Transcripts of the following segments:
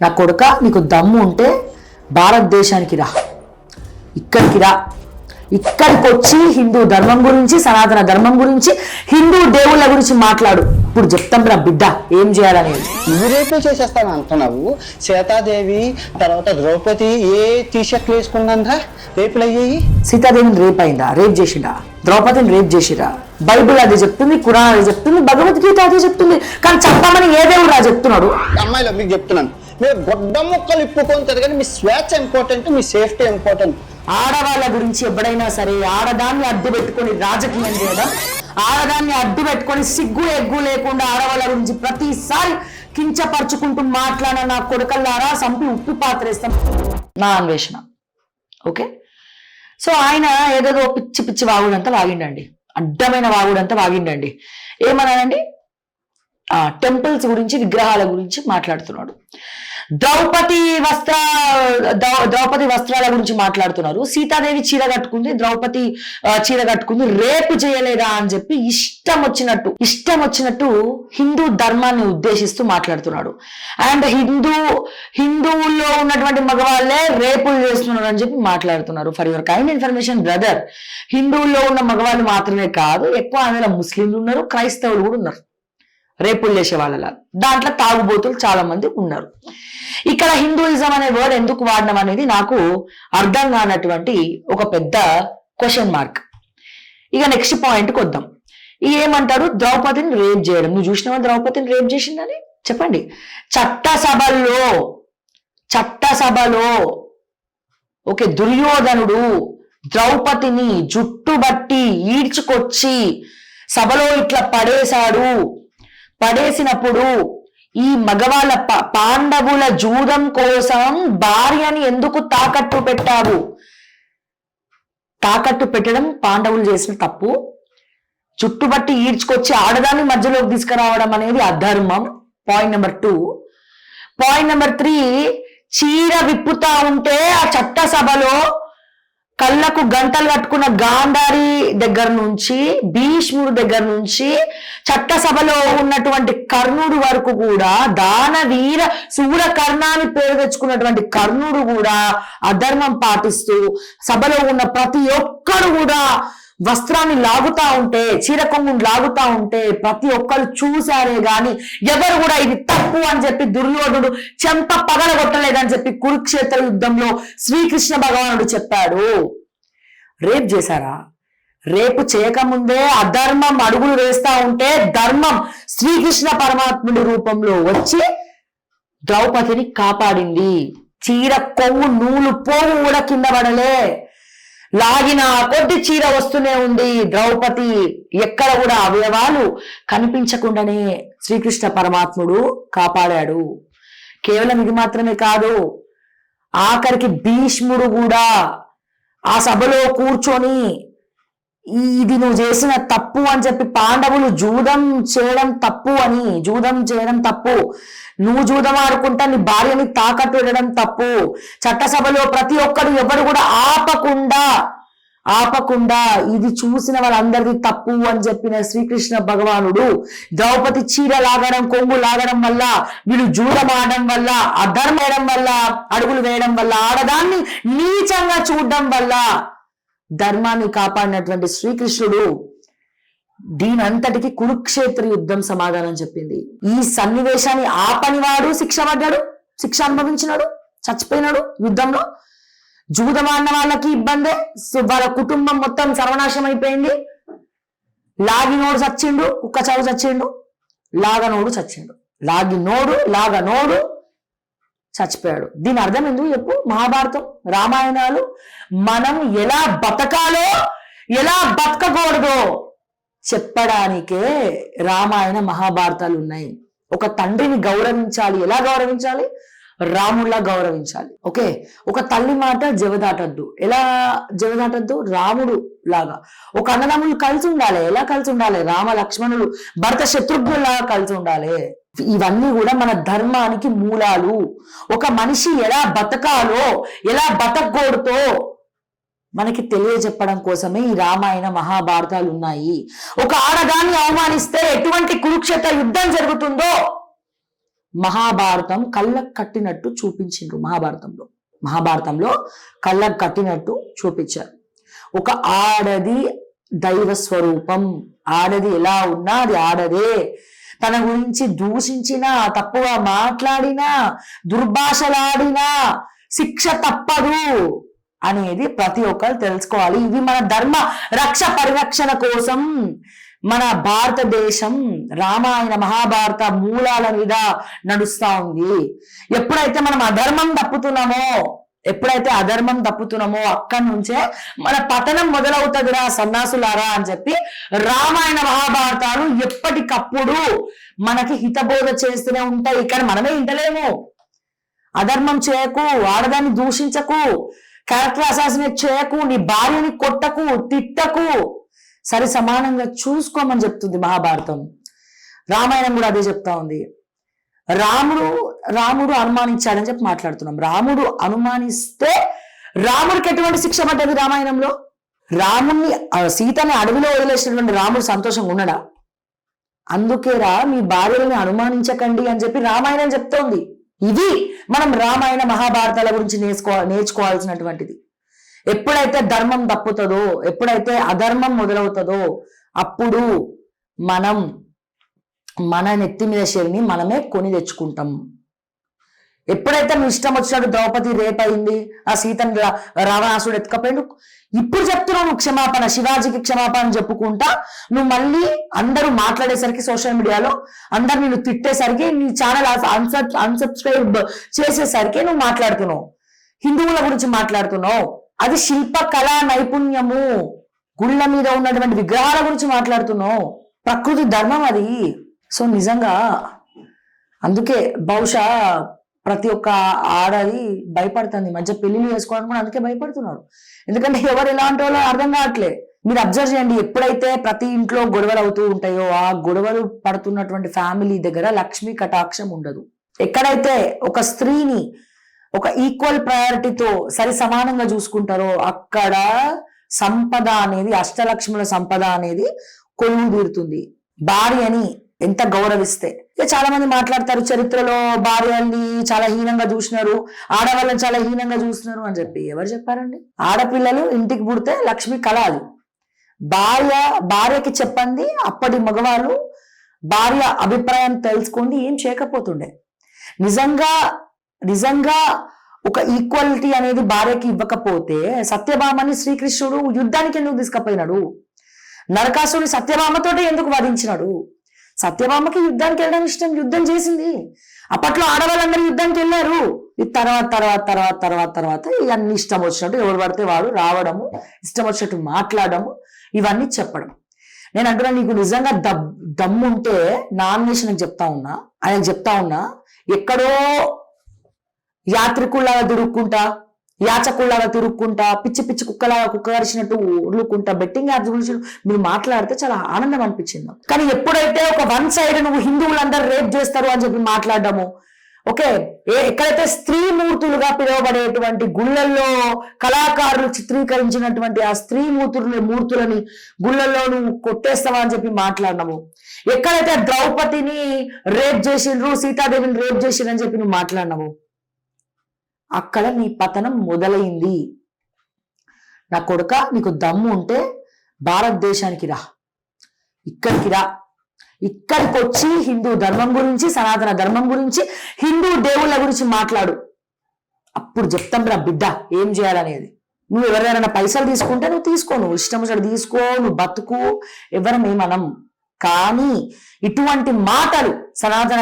నా కొడుక నీకు దమ్ము ఉంటే భారతదేశానికి రా, ఇక్కడికి రా, ఇక్కడికి వచ్చి హిందూ ధర్మం గురించి, సనాతన ధర్మం గురించి, హిందూ దేవుళ్ళ గురించి మాట్లాడు. ఇప్పుడు చెప్తాం రా బిడ్డ ఏం చేయాలనేది. నువ్వు రేపే చేసేస్తాను అంటున్నావు. సీతాదేవి తర్వాత ద్రౌపది ఏ టీషర్ట్లు వేసుకున్నారా రేపులు అయ్యాయి? సీతాదేవిని రేప్ అయిందా? రేప్ చేసిండా? ద్రౌపదిని రేప్ చేసిరా? బైబుల్ అదే చెప్తుంది, ఖురాన్ అదే చెప్తుంది, భగవద్గీత అదే చెప్తుంది. కానీ చెప్పమని ఏ దేవుడు రా చెప్తున్నాడు? అమ్మాయిలో మీకు చెప్తున్నాను, మీరు గొడ్డ ముక్కలు ఇప్పుకొని తిరగని మీ స్వేచ్ఛ ఇంపార్టెంట్, మీ సేఫ్టీ ఇంపార్టెంట్. ఆడవాళ్ళ గురించి ఎప్పుడైనా సరే ఆడదాన్ని అడ్డు పెట్టుకొని రాజకీయం చేయడం, ఆడదాన్ని అడ్డు పెట్టుకొని సిగ్గు ఎగ్గు లేకుండా ఆడవాళ్ళ గురించి ప్రతిసారి కించపరుచుకుంటూ మాట్లాడిన నా కొడుకల్లారా సంపి ఉప్పు పాత్రేస్తాం నా అన్వేషణ. ఓకే, సో ఆయన ఏదేదో పిచ్చి పిచ్చి వాగుడంతా వాగిండండి, అడ్డమైన వాగుడంతా వాగిండండి. ఏమన్నానండి, టెంపుల్స్ గురించి, విగ్రహాల గురించి మాట్లాడుతున్నాడు. ద్రౌపది వస్త్రాల గురించి మాట్లాడుతున్నారు. సీతాదేవి చీర కట్టుకుంది, ద్రౌపది చీర కట్టుకుంది, రేపు చేయలేదా అని చెప్పి ఇష్టం వచ్చినట్టు హిందూ ధర్మాన్ని ఉద్దేశిస్తూ మాట్లాడుతున్నాడు. అండ్ హిందువుల్లో ఉన్నటువంటి మగవాళ్ళే రేపులు చేస్తున్నారు అని చెప్పి మాట్లాడుతున్నారు. For your kind information brother, హిందువుల్లో ఉన్న మగవాళ్ళు మాత్రమే కాదు, ఎక్కువ అందులో ముస్లింలు ఉన్నారు, క్రైస్తవులు కూడా ఉన్నారు రేపులు చేసే వాళ్ళలా. దాంట్లో తాగుబోతులు చాలా మంది ఉన్నారు. ఇక్కడ హిందూయిజం అనే వర్డ్ ఎందుకు వాడడం అనేది నాకు అర్థం కానటువంటి ఒక పెద్ద క్వశ్చన్ మార్క్. ఇక నెక్స్ట్ పాయింట్కి వద్దాం. ఏమంటారు, ద్రౌపదిని రేప్ చేయడం. నువ్వు చూసినావా ద్రౌపదిని రేప్ చేసిందని? చెప్పండి. చట్టసభలో ఓకే, దుర్యోధనుడు ద్రౌపదిని జుట్టుబట్టి ఈడ్చుకొచ్చి సభలో ఇట్లా పడేసినప్పుడు ఈ మగవాళ్ళ పాండవుల జూదం కోసం భార్యని ఎందుకు తాకట్టు పెట్టావు? తాకట్టు పెట్టడం పాండవులు చేసిన తప్పు. చుట్టుబట్టి ఈడ్చుకొచ్చి ఆడదాన్ని మధ్యలోకి తీసుకురావడం అనేది అధర్మం. Point number 2. పాయింట్ నెంబర్ 3, చీర విప్పుతా ఉంటే ఆ చట్టసభలో కళ్ళకు గంటలు కట్టుకున్న గాంధారి దగ్గర నుంచి, భీష్ముడు దగ్గర నుంచి, చట్టసభలో ఉన్నటువంటి కర్ణుడు వరకు కూడా, దానవీర శూర కర్ణాన్ని పేరు తెచ్చుకున్నటువంటి కర్ణుడు కూడా అధర్మం పాటిస్తూ సభలో ఉన్న ప్రతి ఒక్కరు కూడా వస్త్రాన్ని లాగుతా ఉంటే, చీర కొంగుని లాగుతా ఉంటే ప్రతి ఒక్కరు చూశారే గాని ఎవరు కూడా ఇది తప్పు అని చెప్పి దుర్యోధనుడు చెంప పగలగొట్టలేదని చెప్పి కురుక్షేత్ర యుద్ధంలో శ్రీకృష్ణ భగవానుడు చెప్పాడు. రేప్ చేశారా? రేపు చేయకముందే అధర్మం అడుగులు వేస్తా ఉంటే ధర్మం శ్రీకృష్ణ పరమాత్ముడి రూపంలో వచ్చి ద్రౌపదిని కాపాడింది. చీర కొవ్వు నూలు పోవు కూడా కింద పడలే, లాగిన కొద్ది చీర వస్తూనే ఉంది. ద్రౌపది ఎక్కడ కూడా అవయవాలు కనిపించకుండానే శ్రీకృష్ణ పరమాత్ముడు కాపాడాడు. కేవలం ఇది మాత్రమే కాదు, ఆఖరికి భీష్ముడు కూడా ఆ సభలో కూర్చొని ఇది నువ్వు చేసిన తప్పు అని చెప్పి, పాండవులు జూదం చేయడం తప్పు, నువ్వు జూదం ఆడుకుంటా నీ భార్యని తాకట్టు పెట్టడం తప్పు, చట్టసభలో ప్రతి ఒక్కరు ఎవరు కూడా ఆపకుండా ఇది చూసిన వాళ్ళందరిది తప్పు అని చెప్పిన శ్రీకృష్ణ భగవానుడు ద్రౌపది చీర లాగడం, కొంగు లాగడం వల్ల, వీళ్ళు జూదం ఆడడం వల్ల, అధర్మం వేయడం వల్ల, అడుగులు వేయడం వల్ల, ఆడదాన్ని నీచంగా చూడడం వల్ల ధర్మాన్ని కాపాడినటువంటి శ్రీకృష్ణుడు దీని అంతటికి కురుక్షేత్ర యుద్ధం సమాధానం చెప్పింది. ఈ సన్నివేశాన్ని ఆపనివాడు శిక్ష అనుభవించినాడు, చచ్చిపోయినాడు యుద్ధంలో. జూదమాడిన వాళ్ళకి ఇబ్బందే, వాళ్ళ కుటుంబం మొత్తం సర్వనాశనం అయిపోయింది. లాగినోడు చచ్చిండు, కుక్క చావు చచ్చిండు, లాగనోడు చచ్చిపోయాడు. దీని అర్థం ఎందుకు చెప్పు? మహాభారతం, రామాయణాలు మనం ఎలా బతకాలో, ఎలా బతకకూడదో చెప్పడానికే రామాయణ మహాభారతాలు ఉన్నాయి. ఒక తండ్రిని గౌరవించాలి, ఎలా గౌరవించాలి? రాముల్లా గౌరవించాలి. ఓకే, ఒక తల్లి మాట జవదాటద్దు. ఎలా జవదాటద్దు? రాముడు లాగా. ఒక అన్నదమ్ములు కలిసి ఉండాలి. ఎలా కలిసి ఉండాలి? రామ లక్ష్మణులు, భరత శత్రుఘ్నులాగా కలిసి ఉండాలి. ఇవన్నీ కూడా మన ధర్మానికి మూలాలు. ఒక మనిషి ఎలా బతకాలో, ఎలా బతకూడదో మనకి తెలియజెప్పడం కోసమే ఈ రామాయణ మహాభారతాలు ఉన్నాయి. ఒక ఆడదాన్ని అవమానిస్తే ఎటువంటి కురుక్షేత్ర యుద్ధం జరుగుతుందో మహాభారతం కళ్ళకు కట్టినట్టు చూపించిండ్రు. మహాభారతంలో కళ్ళకు కట్టినట్టు చూపించారు. ఒక ఆడది దైవ స్వరూపం, ఆడది ఎలా ఉన్నా అది ఆడదే. తన గురించి దూషించినా, తప్పుగా మాట్లాడినా, దుర్భాషలాడినా శిక్ష తప్పదు అనేది ప్రతి ఒక్కరు తెలుసుకోవాలి. ఇది మన ధర్మ రక్ష పరిరక్షణ కోసం మన భారతదేశం రామాయణ మహాభారత మూలాల మీద నడుస్తా ఉంది. ఎప్పుడైతే మనం అధర్మం తప్పుతున్నామో అక్కడి నుంచే మన పతనం మొదలవుతుందిరా సన్నాసులారా అని చెప్పి రామాయణ మహాభారతాలు ఎప్పటికప్పుడు మనకి హితబోధ చేస్తూనే ఉంటాయి. కానీ మనమే ఇంటలేము. అధర్మం చేయకు, ఆడదాన్ని దూషించకు, క్యారెక్టర్ అసాసినేట్ చేయకు, నీ భార్యని కొట్టకు, తిట్టకు, సరి సమానంగా చూసుకోమని చెప్తుంది మహాభారతం. రామాయణం కూడా అదే చెప్తా ఉంది. రాముడు అనుమానించాడని చెప్పి మాట్లాడుతున్నాం. రాముడు అనుమానిస్తే రాముడికి ఎటువంటి శిక్ష పడ్డది రామాయణంలో? సీతని అడవిలో వదిలేసినటువంటి రాముడు సంతోషంగా ఉన్నాడా? అందుకేరా మీ భార్యలని అనుమానించకండి అని చెప్పి రామాయణం చెప్తోంది. ఇది మనం రామాయణ మహాభారతాల గురించి నేర్చుకోవాల్సినటువంటిది. ఎప్పుడైతే ధర్మం తప్పుతుందో, ఎప్పుడైతే అధర్మం మొదలవుతుందో అప్పుడు మనం మన నెత్తి మీద శరిని మనమే కొని తెచ్చుకుంటాం. ఎప్పుడైతే నువ్వు ఇష్టం వచ్చినట్టు ద్రౌపది రేప్ అయింది, ఆ సీతను రావణాసుడు ఎత్తుకపోయాడు, ఇప్పుడు చెప్తున్నావు నువ్వు క్షమాపణ, శివాజీకి క్షమాపణ చెప్పుకుంటా నువ్వు మళ్ళీ అందరూ మాట్లాడేసరికి సోషల్ మీడియాలో అందరు నిన్ను తిట్టేసరికి నీ ఛానల్ అన్సబ్స్క్రైబ్ చేసేసరికి నువ్వు మాట్లాడుతున్నావు, హిందువుల గురించి మాట్లాడుతున్నావు. అది శిల్ప కళా నైపుణ్యము, గుళ్ళ మీద ఉన్నటువంటి విగ్రహాల గురించి మాట్లాడుతున్నావు. ప్రకృతి ధర్మం అది. సో నిజంగా అందుకే బహుశా ప్రతి ఒక్క ఆడది భయపడుతుంది. మధ్య పెళ్లిళ్ళు చేసుకోవడానికి కూడా అందుకే భయపడుతున్నారు. ఎందుకంటే ఎవరు ఎలాంటి వాళ్ళో అర్థం కావట్లే. మీరు అబ్జర్వ్ చేయండి, ఎప్పుడైతే ప్రతి ఇంట్లో గొడవలు అవుతూ ఉంటాయో ఆ గొడవలు పడుతున్నటువంటి ఫ్యామిలీ దగ్గర లక్ష్మీ కటాక్షం ఉండదు. ఎక్కడైతే ఒక స్త్రీని ఒక ఈక్వల్ ప్రయారిటీతో సరి సమానంగా చూసుకుంటారో అక్కడ సంపద అనేది, అష్టలక్ష్ముల సంపద అనేది కొలువు తీరుతుంది. భార్యని ఎంత గౌరవిస్తే, చాలా మంది మాట్లాడతారు చరిత్రలో భార్యల్ని చాలా హీనంగా చూసినారు, ఆడవాళ్ళని చాలా హీనంగా చూస్తున్నారు అని చెప్పి. ఎవరు చెప్పారండి? ఆడపిల్లలు ఇంటికి పుడితే లక్ష్మి కళ. అది భార్యకి చెప్పండి. అప్పటి మగవాళ్ళు భార్య అభిప్రాయం తెలుసుకొని ఏం చేయకపోతుండే. నిజంగా ఒక ఈక్వాలిటీ అనేది భార్యకి ఇవ్వకపోతే సత్యభామని శ్రీకృష్ణుడు యుద్ధానికి ఎందుకు తీసుకుపోయినాడు? నరకాసుని సత్యభామతోటి ఎందుకు వధించినాడు? సత్యభామకి యుద్ధానికి వెళ్ళడం ఇష్టం, యుద్ధం చేసింది. అప్పట్లో ఆడవాళ్ళందరూ యుద్ధానికి వెళ్ళారు. ఈ తర్వాత ఇవన్నీ ఇష్టం వచ్చినట్టు ఎవరు పడితే వాడు రావడము, ఇష్టం వచ్చినట్టు మాట్లాడము, ఇవన్నీ చెప్పడం. నేను అంటున్నా, నీకు నిజంగా దమ్ముంటే నామినేషన్ చెప్తా ఉన్నా ఎక్కడో యాత్రికుల్లాగా తిరుక్కుంటా పిచ్చి కుక్కలాగా కుక్క కరిచినట్టు ఉరుకుంటా బెట్టింగ్ యాప్స్ గురించి మీరు మాట్లాడితే చాలా ఆనందం అనిపించింది. కానీ ఎప్పుడైతే ఒక వన్ సైడ్ నువ్వు హిందువులందరూ రేప్ చేస్తారు అని చెప్పి మాట్లాడడము, ఓకే, ఎక్కడైతే స్త్రీ మూర్తులుగా పిలువబడేటువంటి గుళ్ళల్లో కళాకారులు చిత్రీకరించినటువంటి ఆ స్త్రీ మూర్తులని గుళ్ళల్లో నువ్వు కొట్టేస్తావా అని చెప్పి మాట్లాడడము, ఎక్కడైతే ద్రౌపదిని రేప్ చేసిండ్రు, సీతాదేవిని రేప్ చేసిండ్రు అని చెప్పి నువ్వు మాట్లాడినావు, అక్కడ నీ పతనం మొదలైంది. నా కొడుక, నీకు దమ్ము ఉంటే భారతదేశానికి రా, ఇక్కడికి వచ్చి హిందూ ధర్మం గురించి, సనాతన ధర్మం గురించి, హిందూ దేవుళ్ళ గురించి మాట్లాడు. అప్పుడు చెప్తాం రా బిడ్డ ఏం చేయాలనేది. నువ్వు ఎవరైనా పైసలు తీసుకుంటే నువ్వు తీసుకో, నువ్వు ఇష్టం వచ్చినట్టు తీసుకో, నువ్వు బతుకు, ఎవరం ఏమనం. కానీ ఇటువంటి మాటలు సనాతన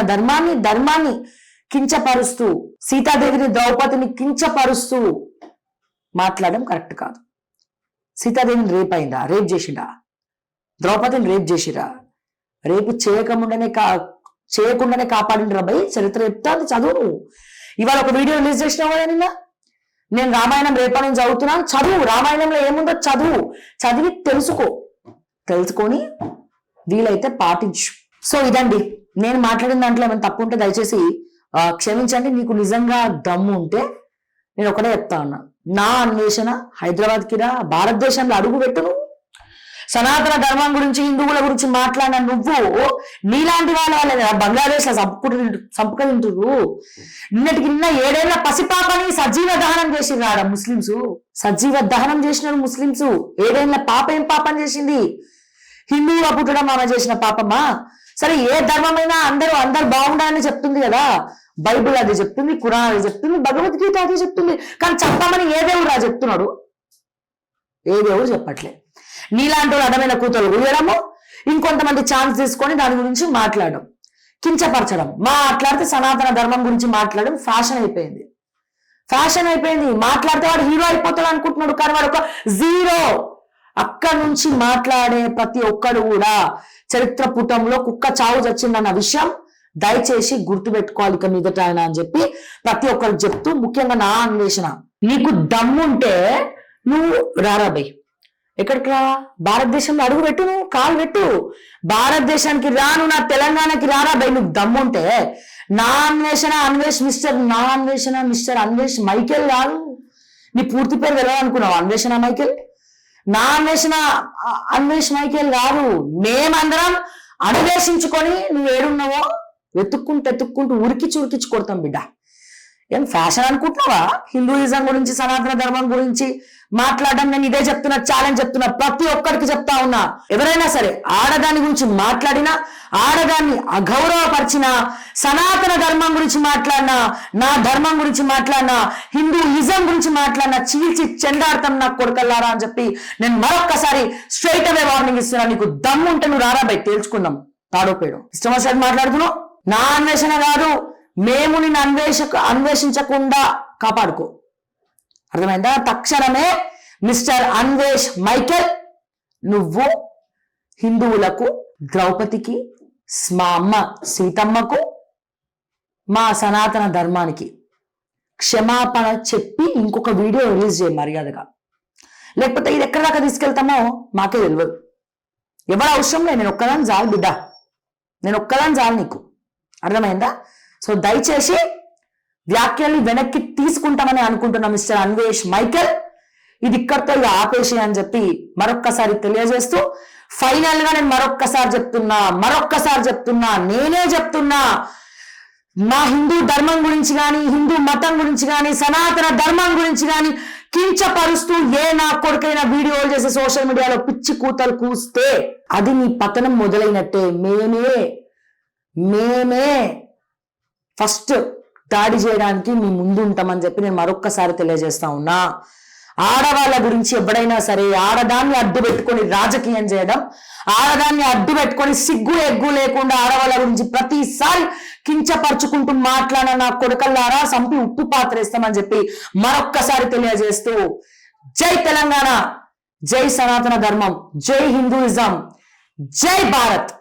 ధర్మాన్ని కించపరుస్తూ, సీతాదేవిని ద్రౌపదిని కించపరుస్తూ మాట్లాడడం కరెక్ట్ కాదు. సీతాదేవిని రేప్ చేసిండా? ద్రౌపదిని రేప్ చేసిరా? రేపు చేయకుండానే కాపాడిండ్రా భయ్. చరిత్ర చెప్తా చదువు. ఇవాళ ఒక వీడియో రిలీజ్ చేసినావు కదా నిన్న, నేను రామాయణం రేపటి చదువుతున్నాను, చదువు. రామాయణంలో ఏముందో చదివి తెలుసుకొని వీలైతే పాటించు. సో ఇదండి నేను మాట్లాడిన దాంట్లో ఏమైనా తప్పు ఉంటే దయచేసి క్షమించండి. నీకు నిజంగా దమ్ము ఉంటే నేను ఒకటే చెప్తా ఉన్నా, నా అన్వేషణ హైదరాబాద్కి రా, భారతదేశంలో అడుగు పెట్టు. సనాతన ధర్మం గురించి హిందువుల గురించి మాట్లాడిన నువ్వు నీలాంటి వాళ్ళ బంగ్లాదేశ్ లో సంపుక తింటురు. నిన్నటికి నిన్న 7 ఏళ్ల పసిపాపని సజీవ దహనం చేసిర్రు ముస్లింస్. సజీవ దహనం చేసినారు ముస్లింస్. 7 ఏళ్ల పాప ఏం పాపం చేసింది? హిందువుగా పుట్టడం ఆమె చేసిన పాపమా? సరే, ఏ ధర్మమైనా అందరూ బాగుండాలని చెప్తుంది కదా. బైబుల్ అది చెప్తుంది, ఖురాన్ అది చెప్తుంది, భగవద్గీత అది చెప్తుంది. కానీ చెప్పమని ఏ దేవుడు చెప్తున్నాడు? ఏ దేవుడు చెప్పట్లే. నీలాంటి వాళ్ళు అడమైన కూతురు ఊయడము, ఇంకొంతమంది ఛాన్స్ తీసుకొని దాని గురించి మాట్లాడడం, కించపరచడం. మాట్లాడితే సనాతన ధర్మం గురించి మాట్లాడడం ఫ్యాషన్ అయిపోయింది. మాట్లాడితే వాడు హీరో అయిపోతాడు అనుకుంటున్నాడు, కానీ వాడు ఒక జీరో. అక్కడి నుంచి మాట్లాడే ప్రతి ఒక్కడు కూడా చరిత్ర పుటంలో కుక్క చావు చచ్చిందన్న విషయం దయచేసి గుర్తుపెట్టుకోవాలి ఇక మీదట ఆయన అని చెప్పి ప్రతి ఒక్కరికి చెప్తూ, ముఖ్యంగా నా అన్వేషణ, నీకు దమ్ముంటే నువ్వు రారాబాయ్. ఎక్కడికి రా? భారతదేశంలో అడుగు పెట్టు, నువ్వు కాలు పెట్టు. భారతదేశానికి రాను, నా తెలంగాణకి రారాబాయ్. నువ్వు దమ్ముంటే నా అన్వేషణ మిస్టర్ అన్వేష్ మైకేల్ కాదు. నీ పూర్తి పేరు తెలియాలనుకున్నావు? అన్వేషణ మైకేల్. నా అన్వేష్ మైకేల్ కాదు. మేమందరం అన్వేషించుకొని నువ్వు ఏడున్నావో వెతుక్కుంటూ ఉరికించి కొడతాం బిడ్డ. ఏం ఫ్యాషన్ అనుకుంటున్నావా? హిందూయిజం గురించి, సనాతన ధర్మం గురించి మాట్లాడడం నేను ఇదే చెప్తున్నా, ఛాలెంజ్ చెప్తున్నా, ప్రతి ఒక్కరికి చెప్తా ఉన్నా. ఎవరైనా సరే ఆడదాని గురించి మాట్లాడినా, ఆడదాన్ని అగౌరవపరిచినా, సనాతన ధర్మం గురించి మాట్లాడినా, నా ధర్మం గురించి మాట్లాడినా, హిందూయిజం గురించి మాట్లాడినా చీల్చి చెండాడతాం నా కొడుకల్లారా అని చెప్పి నేను మరొక్కసారి స్ట్రైట్ అవే వార్నింగ్ ఇస్తున్నా. నీకు దమ్ము ఉంటే నువ్వు రారా బయట తేల్చుకుందాం. తాడోపేడు ఇష్టం వచ్చినట్టు మాట్లాడుతున్నావు. నా అన్వేషణ కాదు, మేము నిన్ను అన్వేషించకుండా కాపాడుకో. అర్థమైందా? తక్షణమే మిస్టర్ అన్వేష్ మైకేల్, నువ్వు హిందువులకు, ద్రౌపదికి, మా అమ్మ సీతమ్మకు, మా సనాతన ధర్మానికి క్షమాపణ చెప్పి ఇంకొక వీడియో రిలీజ్ చేయ మర్యాదగా. లేకపోతే ఇది ఎక్కడి దాకా తీసుకెళ్తామో మాకే తెలియదు. ఎవరు అవసరం లేదు, నేను ఒక్కదాన్ని చాలు బిడ్డ, నేను ఒక్కదాన్ని చాలు నీకు. అర్థమైందా? సో దయచేసి వ్యాఖ్యల్ని వెనక్కి తీసుకుంటామని అనుకుంటున్నా మిస్టర్ అన్వేష్ మైకేల్. ఇది ఇక్కడితో ఇక ఆపేసి అని చెప్పి మరొక్కసారి తెలియజేస్తూ, ఫైనల్ గా నేను మరొక్కసారి చెప్తున్నా, నేనే చెప్తున్నా, మా హిందూ ధర్మం గురించి కానీ, హిందూ మతం గురించి కానీ, సనాతన ధర్మం గురించి కానీ కించపరుస్తూ నా కొడుకైనా వీడియోలు చేసి సోషల్ మీడియాలో పిచ్చి కూతలు కూస్తే అది నీ పతనం మొదలైనట్టే. మేమే ఫస్ట్ దాడి చేయడానికి మీ ముందు ఉంటామని చెప్పి నేను మరొక్కసారి తెలియజేస్తా ఉన్నా. ఆడవాళ్ళ గురించి ఎప్పుడైనా సరే ఆడదాన్ని అడ్డు పెట్టుకొని రాజకీయం చేయడం, ఆడదాన్ని అడ్డు పెట్టుకొని సిగ్గు ఎగ్గు లేకుండా ఆడవాళ్ళ గురించి ప్రతిసారి కించపరుచుకుంటూ మాట్లాడిన నా కొడుకల్లారా సంపి ఉప్పు పాత్రేస్తామని చెప్పి మరొక్కసారి తెలియజేస్తూ, జై తెలంగాణ, జై సనాతన ధర్మం, జై హిందూయిజం, జై భారత్.